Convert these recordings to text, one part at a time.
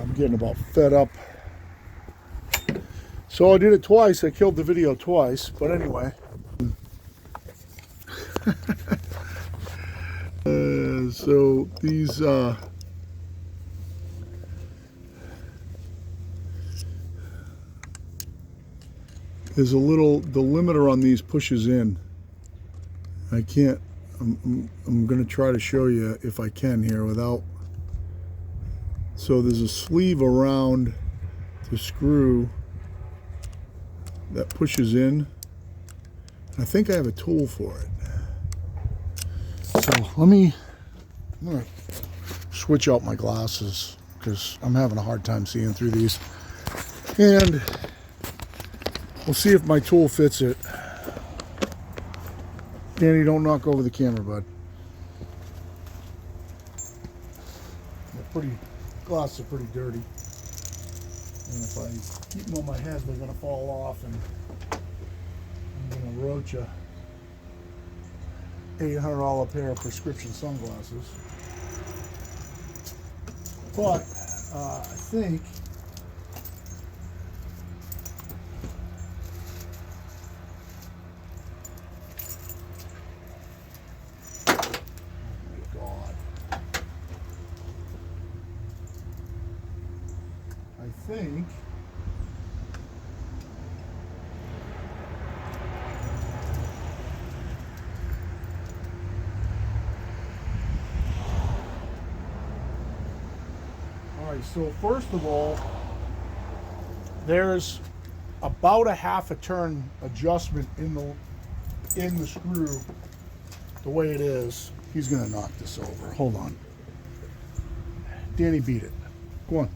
I'm getting about fed up. So I did it twice. I killed the video twice. But anyway. So these there's a little, the limiter on these pushes in. I can't, I'm going to try to show you if I can here without. So there's a sleeve around the screw that pushes in. I think I have a tool for it. So I'm going to switch out my glasses because I'm having a hard time seeing through these. And we'll see if my tool fits it. Danny, don't knock over the camera, bud. Glasses are pretty dirty. And if I keep them on my head, they're going to fall off and I'm going to roach a $800 pair of prescription sunglasses. But I think so first of all, there's about a half a turn adjustment in the screw the way it is. He's gonna knock this over. Hold on. Danny beat it. Go on.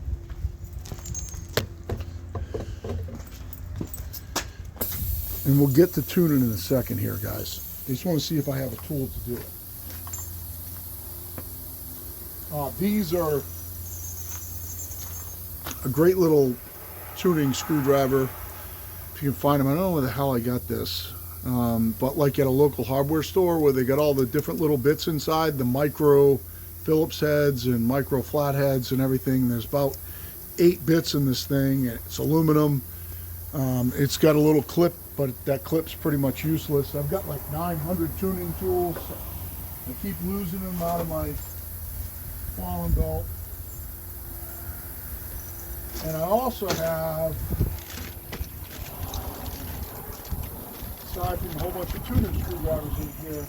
And we'll get to tuning in a second here, guys. I just want to see if I have a tool to do it. These are a great little tuning screwdriver. If you can find them, I don't know where the hell I got this. But like at a local hardware store where they got all the different little bits inside, the micro Phillips heads and micro flatheads and everything. There's about 8 bits in this thing. It's aluminum. It's got a little clip, but that clip's pretty much useless. I've got like 900 tuning tools. I keep losing them out of my Fallen belt. And I also have, aside from a whole bunch of tuning screwdrivers in here,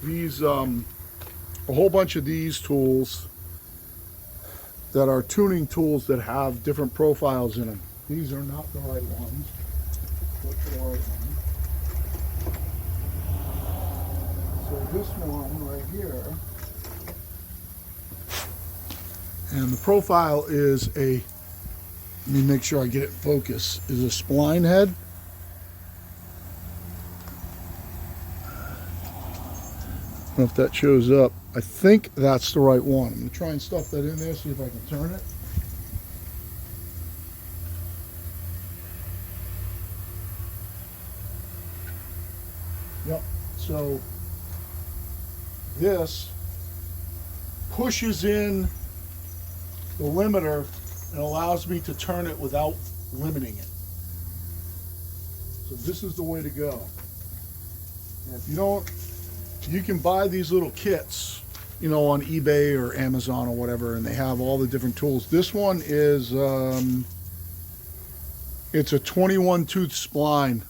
these, a whole bunch of these tools that are tuning tools that have different profiles in them. These are not the right ones. Look for the right one. So this one right here, and the profile is a, let me make sure I get it in focus, is a spline head. I don't know if that shows up. I think that's the right one. I'm going to try and stuff that in there, see if I can turn it. Yep, so this pushes in the limiter and allows me to turn it without limiting it. So this is the way to go. And if you don't, you can buy these little kits, you know, on eBay or Amazon or whatever, and they have all the different tools. This one is, it's a 21 tooth spline.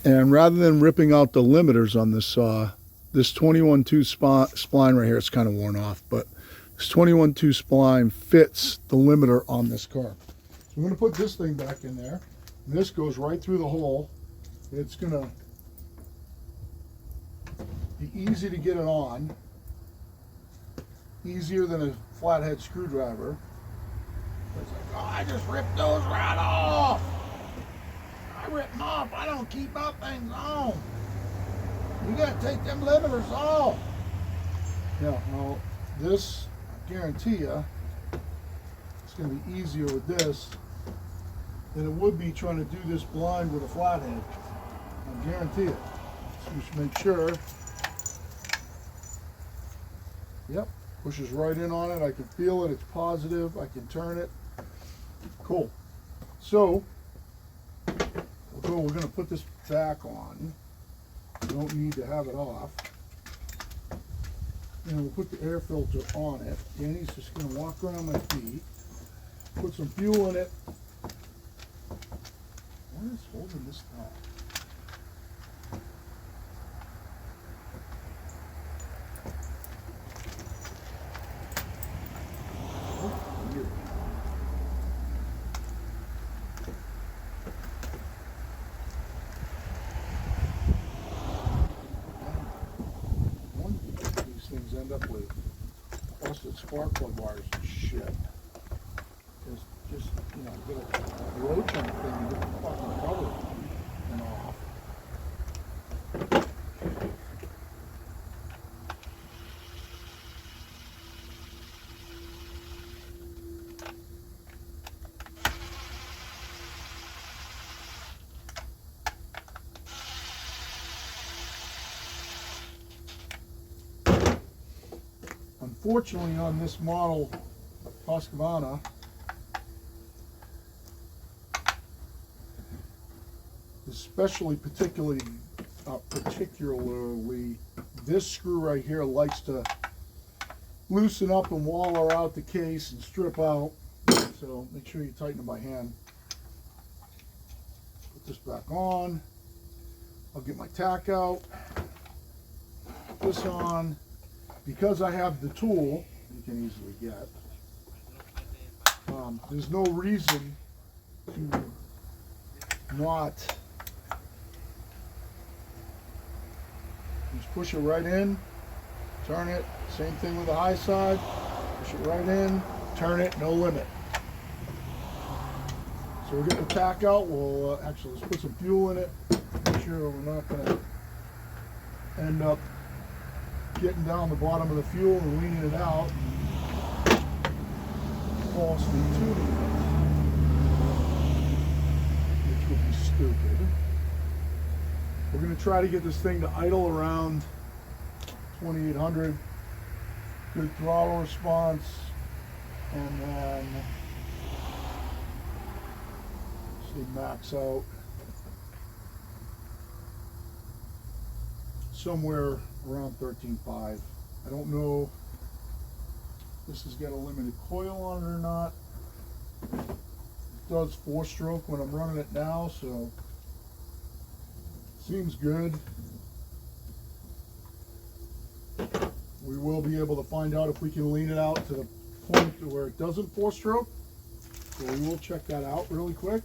And rather than ripping out the limiters on this saw, this 21 tooth spline right here, it's kind of worn off, but this 21 tooth spline fits the limiter on this car. So I'm going to put this thing back in there. And this goes right through the hole. It's going to be easy to get it on. Easier than a flathead screwdriver. It's like, oh, I just ripped those right off. I rip them off. I don't keep my things on. You got to take them limiters off. Yeah, well, this, I guarantee you, it's going to be easier with this than it would be trying to do this blind with a flathead. I guarantee it. So we should make sure Yep, pushes right in on it. I can feel it. It's positive. I can turn it. Cool. So we're going to put this back on. We don't need to have it off. And we'll put the air filter on it. Danny's just going to walk around my feet, put some fuel in it. What is holding this down? End up with busted spark plug wires and shit. Just you know, get a roach on the thing and get the fucking cover and off. Unfortunately, on this model Husqvarna, particularly this screw right here likes to loosen up and wallow out the case and strip out. So make sure you tighten it by hand. Put this back on. I'll get my tack out. Put this on. Because I have the tool, you can easily get, there's no reason to not just push it right in, turn it, same thing with the high side, push it right in, turn it, no limit. So we'll get the tack out, we'll actually let's put some fuel in it, make sure we're not going to end up getting down the bottom of the fuel and leaning it out and falsely tuning it, which would be stupid. We're going to try to get this thing to idle around 2800, good throttle response, and then see max out somewhere around 13.5. I don't know if this has got a limited coil on it or not. It does 4-stroke when I'm running it now, so seems good. We will be able to find out if we can lean it out to the point to where it doesn't 4-stroke. So we will check that out really quick.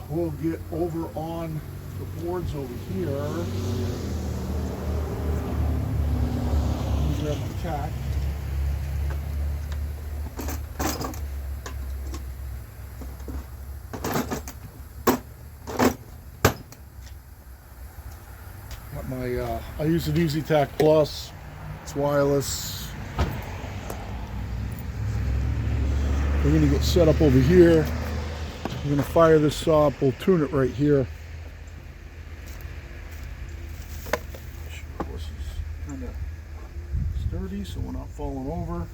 We'll get over on the boards over here. Grab the tack. Got my, I use an Easy Tack Plus. It's wireless. We're going to get set up over here. We're going to fire this saw up. We'll tune it right here. This is kind of sturdy, so we're not falling over.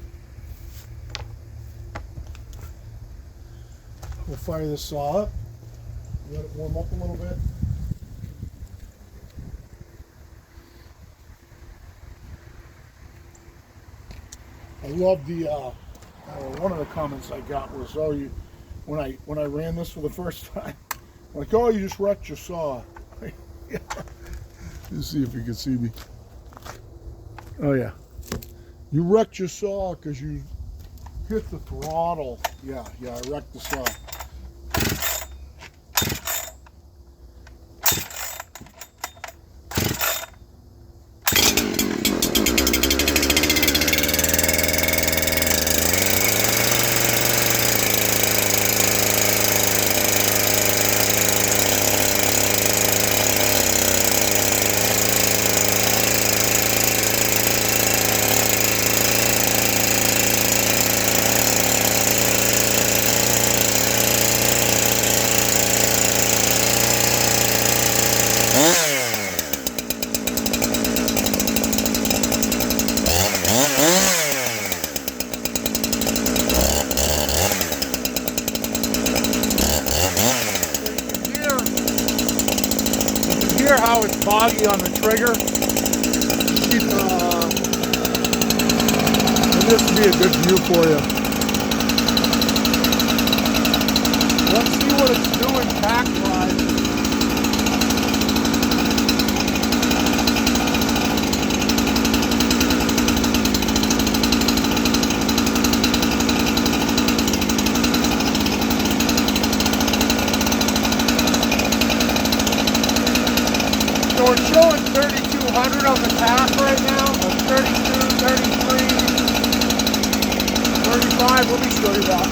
We'll fire this saw up. Let it warm up a little bit. I love the. One of the comments I got was, "Oh, you." When I ran this for the first time, like, oh, you just wrecked your saw. Yeah. Let's see if you can see me. Oh yeah, you wrecked your saw because you hit the throttle. Yeah, I wrecked the saw. hear how it's foggy on the trigger? This would be a good view for you. Let's see what it's doing pack-wise. So we're showing 3,200 on the pack right now, or 32, 33, 35, let me show you that.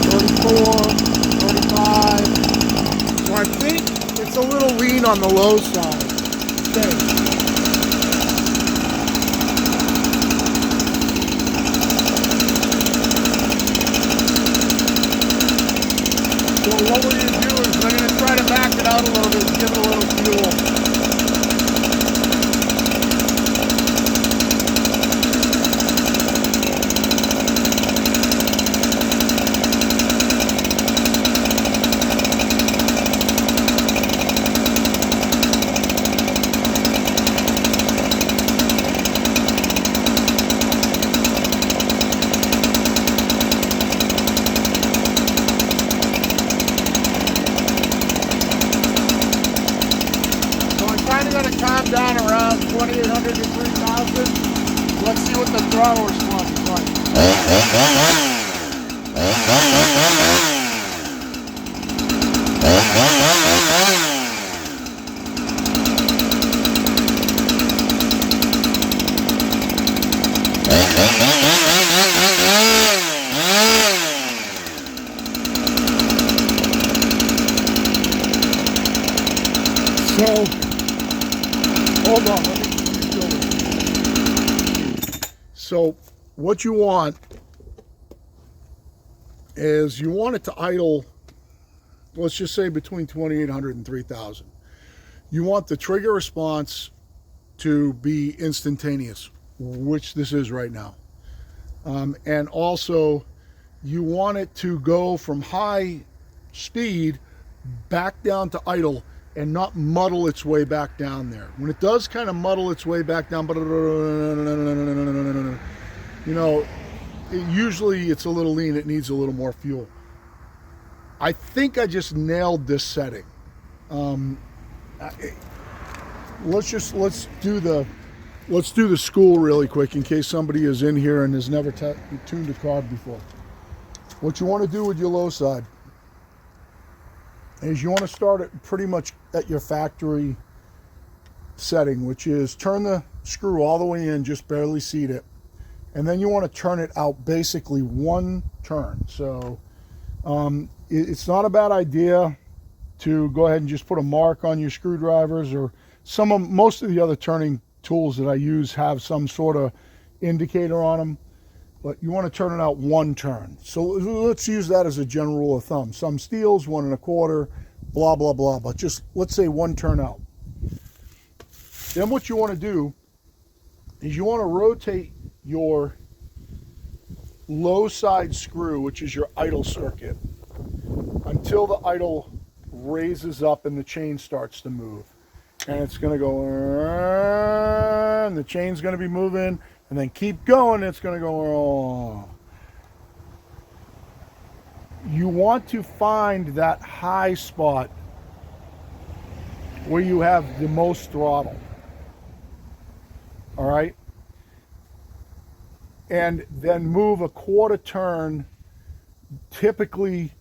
34, 35. So I think it's a little lean on the low side. Okay. So what we're going to do is we're going to try to back it out a little bit and give it a little fuel. Calm down around 2,800 to 3,000. Let's see what the throttle response is like. So, hold on, let me show you. So what you want is you want it to idle, let's just say between 2,800 and 3,000. You want the trigger response to be instantaneous, which this is right now. And also you want it to go from high speed back down to idle and not muddle its way back down there. When it does kind of muddle its way back down, you know, usually it's a little lean, it needs a little more fuel. I think I just nailed this setting. Let's do the school really quick in case somebody is in here and has never tuned a carb before. What you want to do with your low side is you want to start it pretty much at your factory setting, which is turn the screw all the way in, just barely seat it, and then you want to turn it out basically one turn. So it's not a bad idea to go ahead and just put a mark on your screwdrivers, or most of the other turning tools that I use have some sort of indicator on them, but you want to turn it out one turn. So let's use that as a general rule of thumb. Some steels, 1 1/4, blah, blah, blah, but just let's say one turn out. Then what you want to do is you want to rotate your low side screw, which is your idle circuit, until the idle raises up and the chain starts to move. And it's going to go, and the chain's going to be moving, and then keep going, it's going to go. You want to find that high spot where you have the most throttle. All right? And then move a quarter turn, typically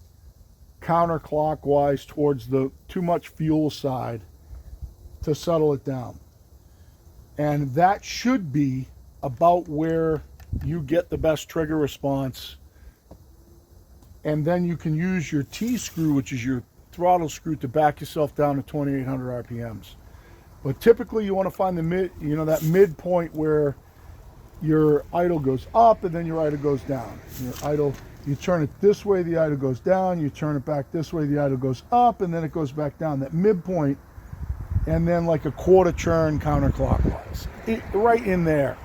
counterclockwise towards the too much fuel side to settle it down. And that should be about where you get the best trigger response. And then you can use your T-screw, which is your throttle screw, to back yourself down to 2,800 RPMs. But typically you want to find the that midpoint where your idle goes up and then your idle goes down. Your idle, you turn it this way, the idle goes down. You turn it back this way, the idle goes up, and then it goes back down. That midpoint, and then like a quarter turn counterclockwise, right in there.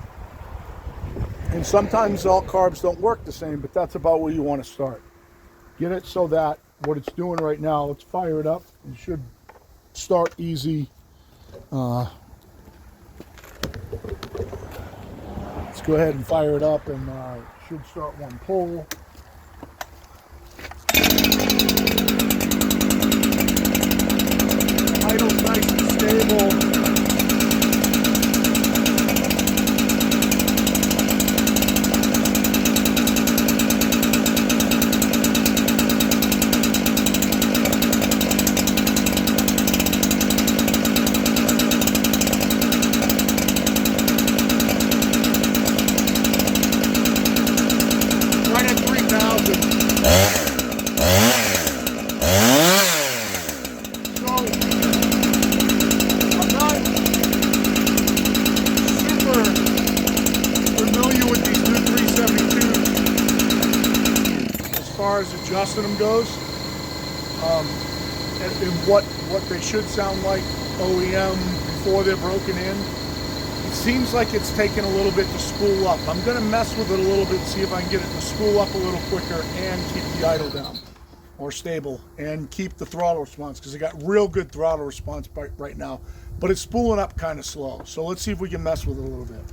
And sometimes all carbs don't work the same, but that's about where you want to start. Get it so that what it's doing right now, let's fire it up. It should start easy. Let's go ahead and fire it up, and it should start one pole. Idle's nice and stable. Adjusting them goes, and what they should sound like OEM before they're broken in. It seems like it's taking a little bit to spool up. I'm going to mess with it a little bit, see if I can get it to spool up a little quicker and keep the idle down or stable and keep the throttle response, because I got real good throttle response right now, but it's spooling up kind of slow. So let's see if we can mess with it a little bit.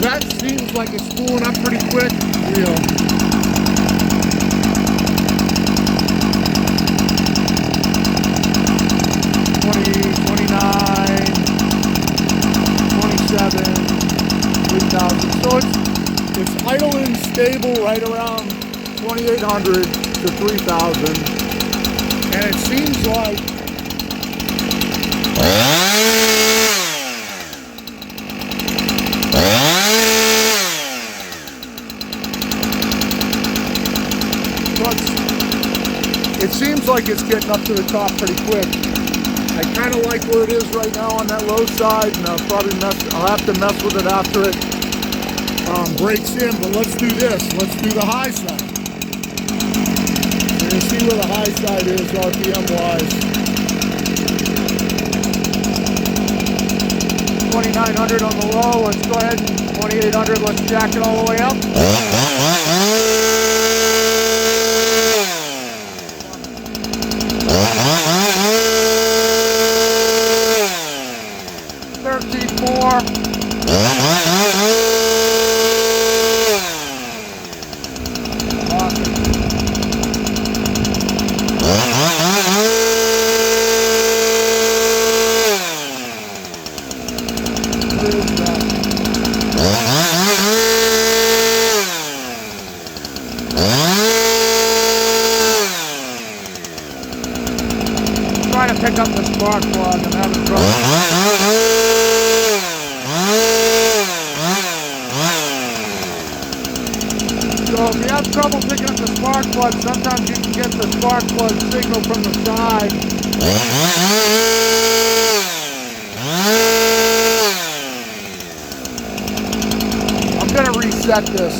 That seems like it's spooling up pretty quick. Real. 29, 27, 3,000. So it's idle and stable right around 2,800 to 3,000. And it seems like it's getting up to the top pretty quick. I kind of like where it is right now on that low side, and I'll have to mess with it after it breaks in. But let's do this. Let's do the high side. You're gonna see where the high side is RPM wise. 2,900 on the low. Let's go ahead and 2,800. Let's jack it all the way up. 13.4. Trying to pick up the spark plug. I'm having trouble. So if you have trouble picking up the spark plug, sometimes you can get the spark plug signal from the side. I'm going to reset this.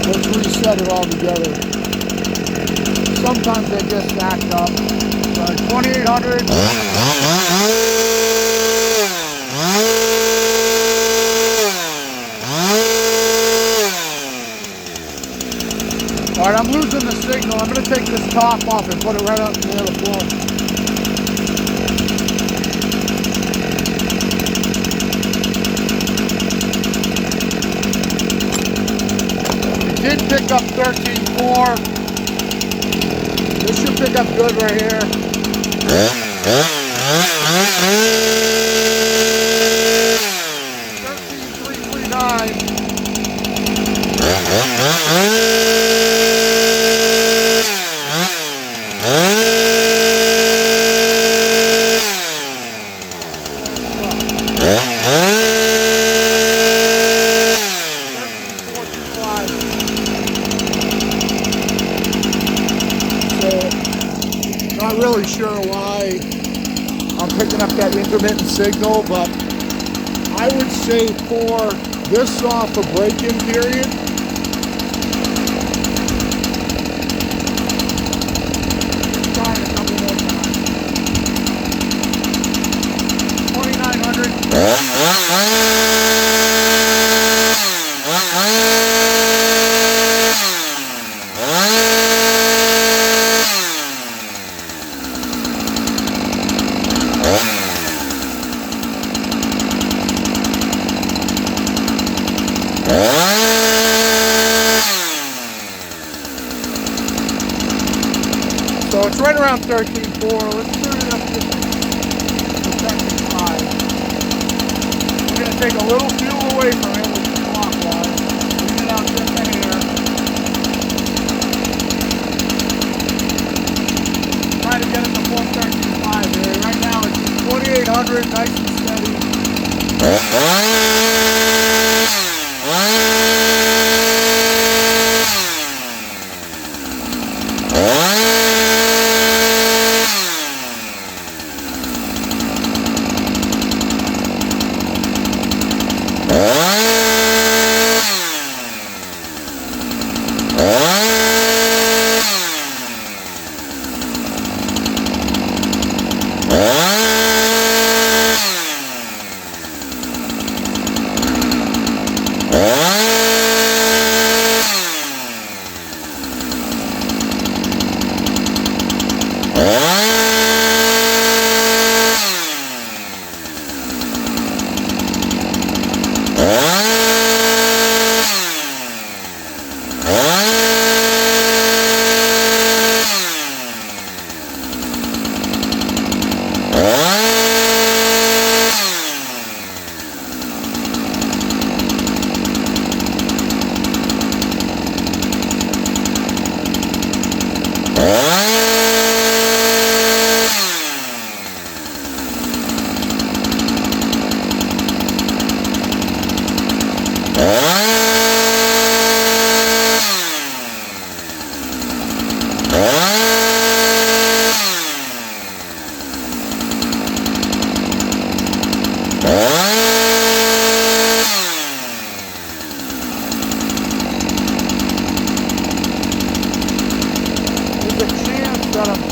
Let's reset it all together. Sometimes they get stacked up. So 2,800. Alright, I'm losing the signal. I'm going to take this top off and put it right up near the floor. did pick up 13.4. This should pick up good right here. 13.339. Not really sure why I'm picking up that intermittent signal, but I would say for this saw for break-in period, try it a couple more times. 2,900. So it's right around 13.4. Let's turn it up to 13.5. We're going to take a little fuel away from it, which is clockwise. Leave it out just a hair. Try to get it to full 13.5 here. Right now it's 2,800, nice and steady.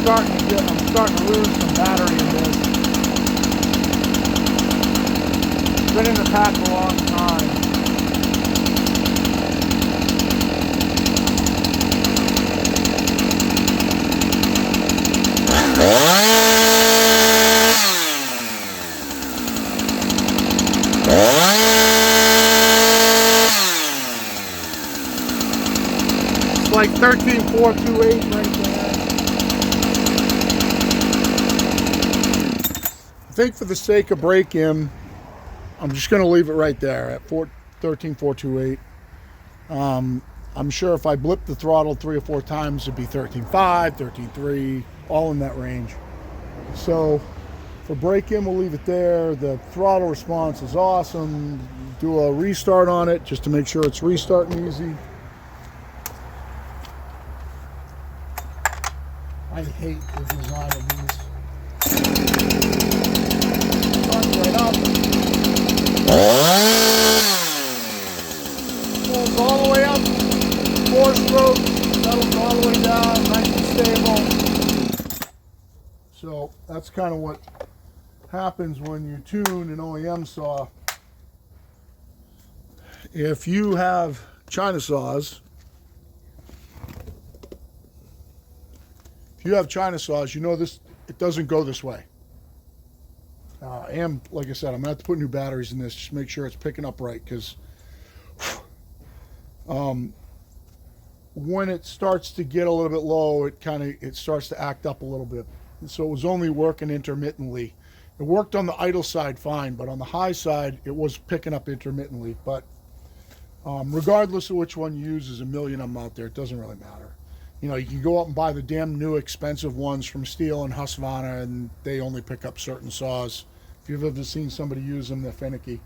I'm starting to lose some battery in this. It's been in the pack a long time. It's like 13.428 right there. I think for the sake of break-in, I'm just going to leave it right there at 13.428. I'm sure if I blip the throttle 3 or 4 times, it'd be 13.5, 13.3, all in that range. So for break-in, we'll leave it there. The throttle response is awesome. Do a restart on it just to make sure it's restarting easy. I hate the design of these. Starts right up. Pulls all the way up. 4 strokes. Settles all the way down. Nice and stable. So that's kind of what happens when you tune an OEM saw. If you have China saws, you know this, it doesn't go this way. And like I said, I'm gonna have to put new batteries in this, just make sure it's picking up right, because when it starts to get a little bit low, it starts to act up a little bit. And so it was only working intermittently. It worked on the idle side fine, but on the high side, it was picking up intermittently. But regardless of which one you use, there's a million of them out there. It doesn't really matter. You know, you can go out and buy the damn new expensive ones from Steel and Husqvarna, and they only pick up certain saws. If you've ever seen somebody use them, they're finicky.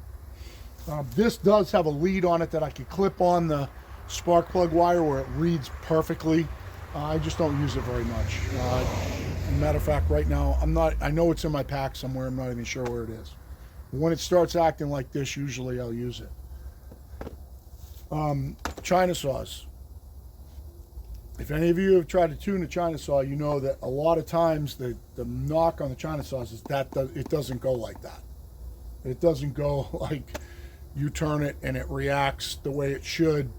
This does have a lead on it that I can clip on the spark plug wire where it reads perfectly. I just don't use it very much. Matter of fact, right now, I know it's in my pack somewhere. I'm not even sure where it is. When it starts acting like this, usually I'll use it. China saws. If any of you have tried to tune a China saw, you know that a lot of times the knock on the China saws is that it doesn't go like that. It doesn't go like you turn it and it reacts the way it should,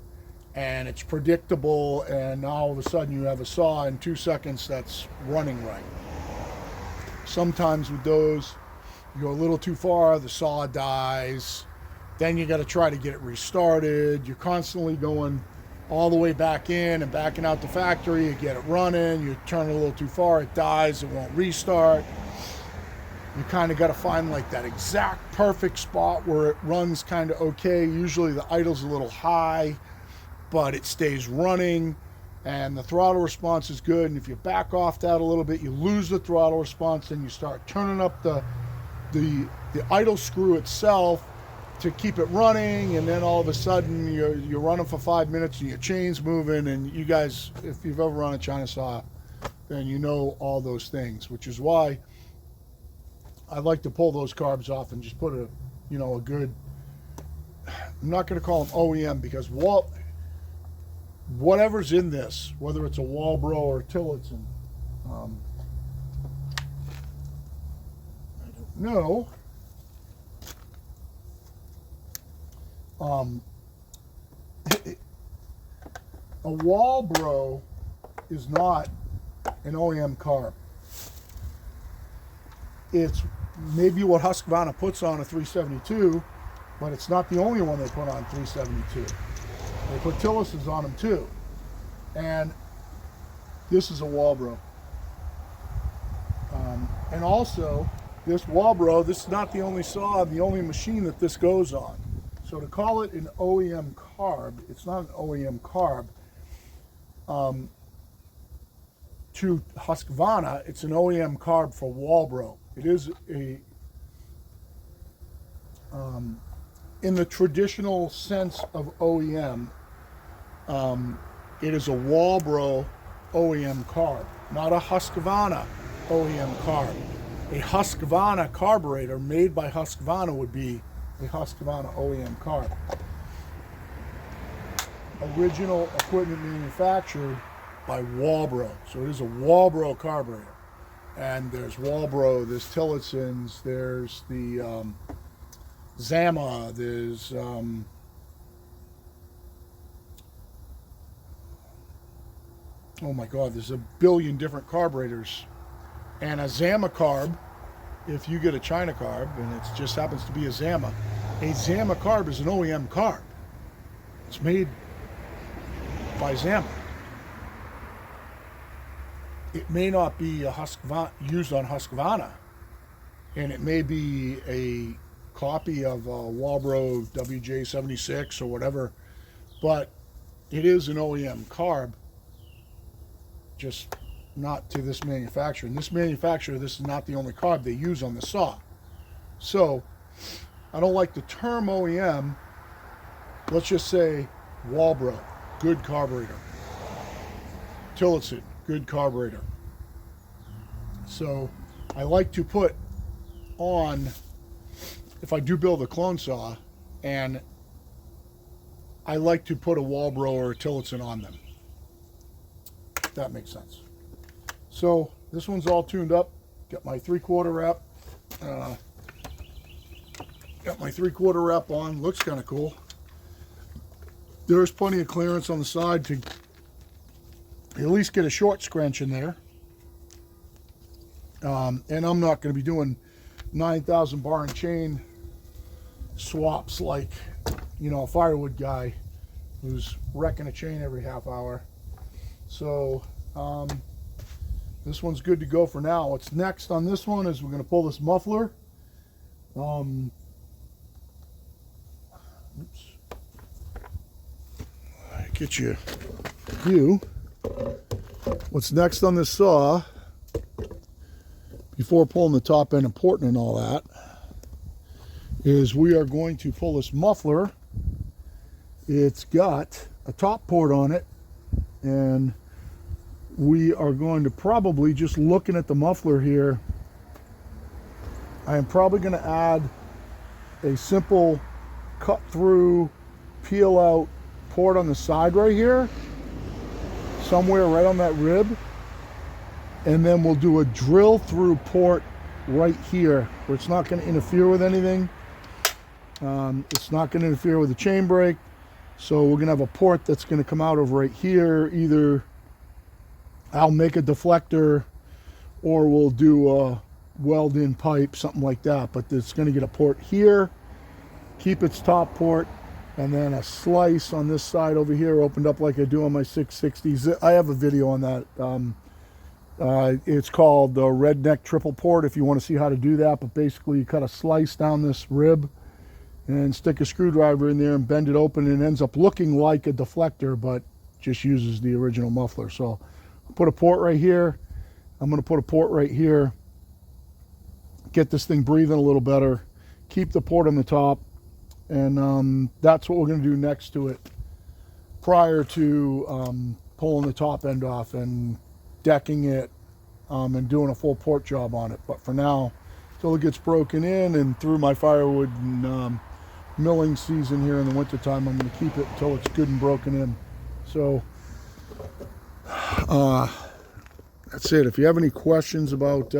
and it's predictable, and now all of a sudden you have a saw in 2 seconds that's running right. Sometimes with those, you go a little too far, the saw dies, then you got to try to get it restarted. You're constantly going all the way back in and backing out the factory. You get it running, you turn it a little too far, it dies, it won't restart. You kind of got to find like that exact perfect spot where it runs kind of okay. Usually the idle's a little high, but it stays running and the throttle response is good. And if you back off that a little bit, you lose the throttle response, and you start turning up the idle screw itself to keep it running, and then all of a sudden you're running for 5 minutes and your chain's moving. And you guys, if you've ever run a China saw, then you know all those things, which is why I like to pull those carbs off and just put a good, I'm not going to call them OEM, because whatever's in this, whether it's a Walbro or Tillotson, I don't know. A Walbro is not an OEM carb. It's maybe what Husqvarna puts on a 372, but it's not the only one they put on 372. They put Tillotsons on them too. And this is a Walbro. And also, this Walbro, this is not the only saw, the only machine that this goes on. So to call it an OEM carb, it's not an OEM carb. To Husqvarna, it's an OEM carb for Walbro. It is a, in the traditional sense of OEM, it is a Walbro OEM carb, not a Husqvarna OEM carb. A Husqvarna carburetor made by Husqvarna would be a Husqvarna OEM carb. Original equipment manufactured by Walbro. So it is a Walbro carburetor. And there's Walbro, there's Tillotsons, there's the Zama, there's oh my God, there's a billion different carburetors. And a Zama carb, if you get a China carb and it just happens to be a Zama carb is an OEM carb. It's made by Zama. It may not be a Husqvarna, used on Husqvarna, and it may be a copy of a Walbro WJ76 or whatever, but it is an OEM carb, just not to this manufacturer. And this manufacturer, this is not the only carb they use on the saw. So I don't like the term OEM. Let's just say Walbro, good carburetor. Tillotson, good carburetor. So I like to put on, if I do build a clone saw, and I like to put a Walbro or a Tillotson on them. If that makes sense. So this one's all tuned up. Got my 3/4 wrap. Got my 3/4 wrap on. Looks kind of cool. There's plenty of clearance on the side to at least get a short scrunch in there. And I'm not going to be doing 9,000 bar and chain swaps like, a firewood guy who's wrecking a chain every half hour. So this one's good to go for now. What's next on this one is we're going to pull this muffler. Oops. Get you a view. What's next on this saw, before pulling the top end and porting and all that, is we are going to pull this muffler. It's got a top port on it, and we are going to probably, just looking at the muffler here, I am probably going to add a simple cut through, peel out port on the side right here, somewhere right on that rib, and then we'll do a drill through port right here where it's not going to interfere with anything. It's not going to interfere with the chain brake, so we're going to have a port that's going to come out of right here. Either I'll make a deflector or we'll do a weld-in pipe, something like that, but it's going to get a port here, keep its top port, and then a slice on this side over here opened up like I do on my 660s. I have a video on that. It's called the redneck triple port if you want to see how to do that, but basically you cut a slice down this rib and stick a screwdriver in there and bend it open, and it ends up looking like a deflector but just uses the original muffler. So I'll put a port right here, I'm going to put a port right here, get this thing breathing a little better, keep the port on the top, and that's what we're going to do next to it prior to pulling the top end off and decking it and doing a full port job on it. But for now, till it gets broken in and through my firewood and milling season here in the winter time, I'm going to keep it until it's good and broken in. So that's it. If you have any questions about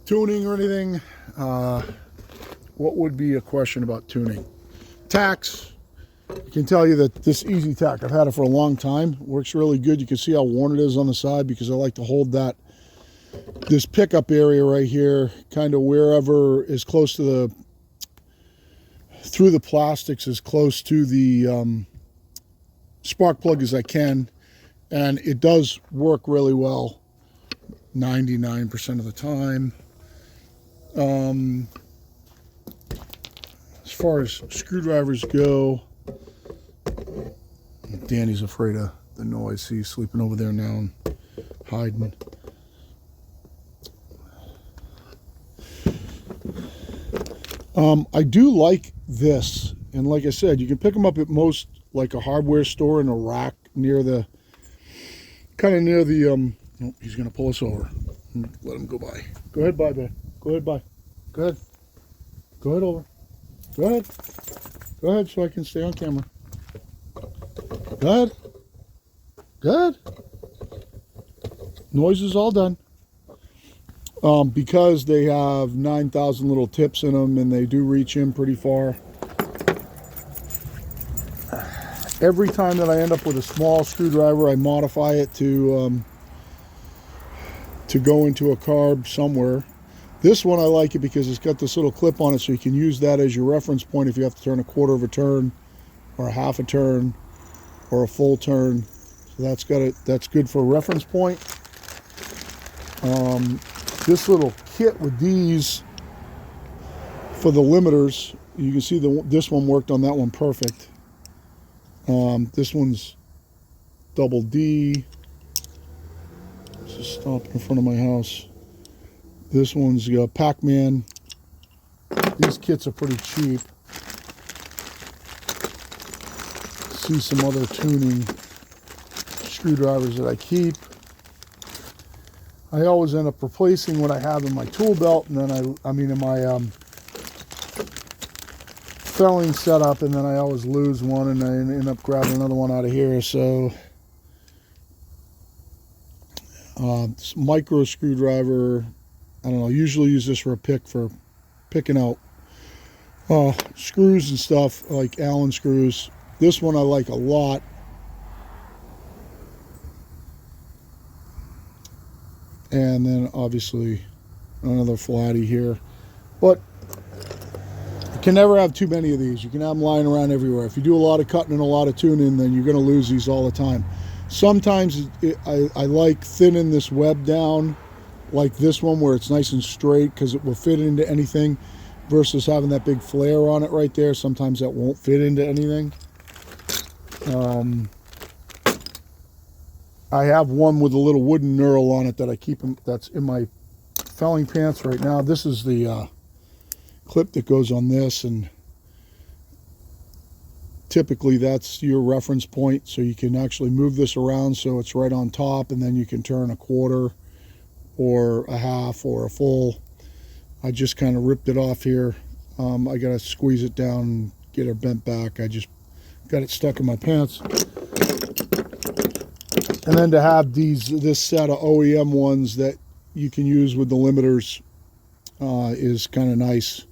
tuning or anything, what would be a question about tuning? Tacks. I can tell you that this Easy Tack, I've had it for a long time. Works really good. You can see how worn it is on the side because I like to hold this pickup area right here, kind of wherever is close to the, through the plastics, as close to the spark plug as I can. And it does work really well 99% of the time. As far as screwdrivers go, Danny's afraid of the noise. He's sleeping over there now and hiding. I do like this, and like I said, you can pick them up at most, like a hardware store, in a rack near the, kind of near the, oh, he's going to pull us over. Let him go by. Go ahead, by, babe. Go ahead, by. Go ahead. Go ahead over. Go ahead. Go ahead so I can stay on camera. Go ahead. Good. Noise is all done. Because they have 9,000 little tips in them and they do reach in pretty far. Every time that I end up with a small screwdriver, I modify it to go into a carb somewhere. This one I like it because it's got this little clip on it, so you can use that as your reference point if you have to turn a quarter of a turn or a half a turn or a full turn. So that's got it. That's good for a reference point. This little kit with these for the limiters, you can see this one worked on that one perfect. This one's double D. Just stop in front of my house. This one's Pac-Man. These kits are pretty cheap. See some other tuning screwdrivers that I keep. I always end up replacing what I have in my tool belt, and then in my felling setup, and then I always lose one, and I end up grabbing another one out of here. So this micro screwdriver, I don't know, usually use this for a pick for picking out screws and stuff, like Allen screws. This one I like a lot. And then obviously another flatty here. But You can never have too many of these. You can have them lying around everywhere. If you do a lot of cutting and a lot of tuning, then you're going to lose these all the time. Sometimes I like thinning this web down like this one where it's nice and straight because it will fit into anything, versus having that big flare on it right there. Sometimes that won't fit into anything. I have one with a little wooden knurl on it that I keep, that's in my felling pants right now. This is the clip that goes on this, and typically that's your reference point, so you can actually move this around so it's right on top, and then you can turn a quarter or a half or a full. I just kind of ripped it off here. I gotta squeeze it down and get it bent back. I just got it stuck in my pants. And then to have this set of OEM ones that you can use with the limiters is kind of nice.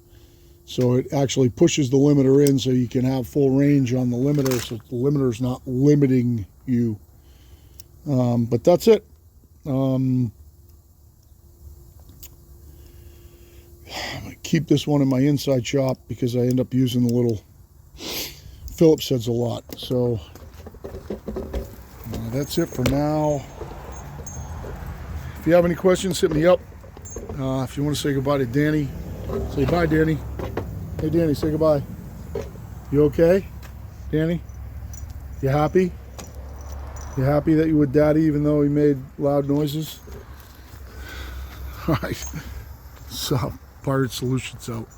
So it actually pushes the limiter in so you can have full range on the limiter, so the limiter's not limiting you. But that's it. I'm gonna keep this one in my inside shop because I end up using the little Phillips heads a lot. So that's it for now. If you have any questions, hit me up. If you want to say goodbye to Danny, say bye, Danny. Hey, Danny, say goodbye. You okay, Danny? You happy? You happy that you were Daddy even though he made loud noises? All right. So, Pirate Solutions out.